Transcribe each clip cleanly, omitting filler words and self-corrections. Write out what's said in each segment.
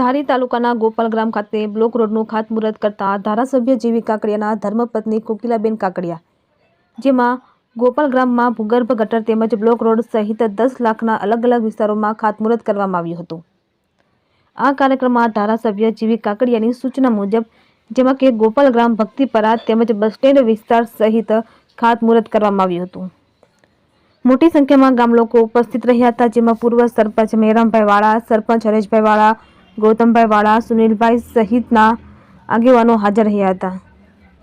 ધારી તાલુકાના ગોપાલગ્રામ ખાતે બ્લોક રોડનું ખાતમુહૂર્ત કરતા ધારાસભ્ય જેવી કાકડિયાના ધર્મપત્ની કોકિલાબેન કાકડિયા, જેમાં ગોપાલગ્રામમાં ભૂગર્ભ ગટર તેમજ બ્લોક રોડ સહિત 10 લાખના અલગ અલગ વિસ્તારોમાં ખાતમુહૂર્ત કરવામાં આવ્યું હતું। આ કાર્યક્રમમાં ધારાસભ્ય જેવી કાકડિયાની સૂચના મુજબ જેમાં કે ગોપાલગ્રામ ભક્તિપરા તેમજ બસ સ્ટેન્ડ વિસ્તાર સહિત ખાતમુહૂર્ત કરવામાં આવ્યું હતું। મોટી સંખ્યામાં ગામ લોકો ઉપસ્થિત રહ્યા હતા, જેમાં પૂર્વ સરપંચ મેરામભાઈ વાળા, સરપંચ હરેશભાઈ વાળા, ગૌતમભાઈ વાળા, સુનિલભાઈ સહિતના આગેવાનો હાજર રહ્યા હતા।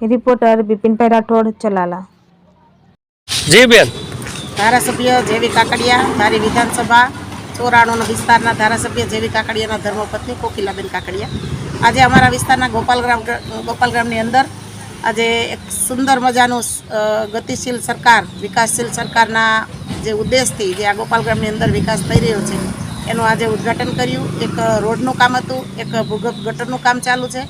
રિપોર્ટર બિપિનભાઈ રાઠોડ, ચલાલા। જી બેન, ધારાસભ્ય જેવી કાકડિયા, ધારી વિધાનસભા 94 વિસ્તારના ધારાસભ્ય જેવી કાકડિયાના ધર્મપત્ની કોકિલાબેન કાકડિયા આજે અમારા વિસ્તારના ગોપાલગ્રામની અંદર આજે એક સુંદર મજાનું ગતિશીલ સરકાર, વિકાસશીલ સરકારના જે ઉદ્દેશથી જે આ ગોપાલગ્રામની અંદર વિકાસ થઈ રહ્યો છે એનું આજે ઉદ્ઘાટન કર્યું। એક રોડનું કામ હતું, એક ભૂગર્ભ ગટરનું કામ ચાલુ છે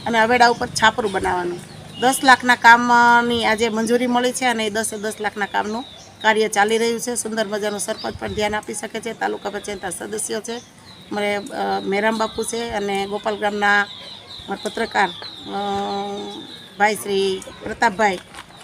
અને અવેડા ઉપર છાપરું બનાવવાનું 10 લાખના કામની આજે મંજૂરી મળી છે અને એ 10 લાખના કામનું કાર્ય ચાલી રહ્યું છે। સુંદર મજાનું સરપંચ પણ ધ્યાન આપી શકે છે, તાલુકા પંચાયતના સદસ્યો છે, મારે મેરામ બાપુ છે અને ગોપાલગ્રામના પત્રકાર ભાઈ શ્રી પ્રતાપભાઈ,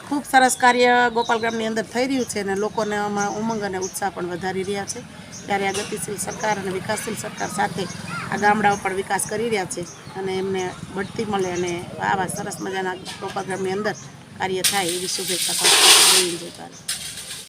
ખૂબ સરસ કાર્ય ગોપાલગ્રામની અંદર થઈ રહ્યું છે અને લોકોને આમાં ઉમંગ અને ઉત્સાહ પણ વધારી રહ્યા છે। ત્યારે આ ગતિશીલ સરકાર અને વિકાસશીલ સરકાર સાથે આ ગામડાઓ પણ વિકાસ કરી રહ્યા છે અને એમને બઢતી મળે અને આવા સરસ મજાના ગોપાલગ્રામની અંદર કાર્ય થાય એવી શુભેચ્છા પાઠવું છું।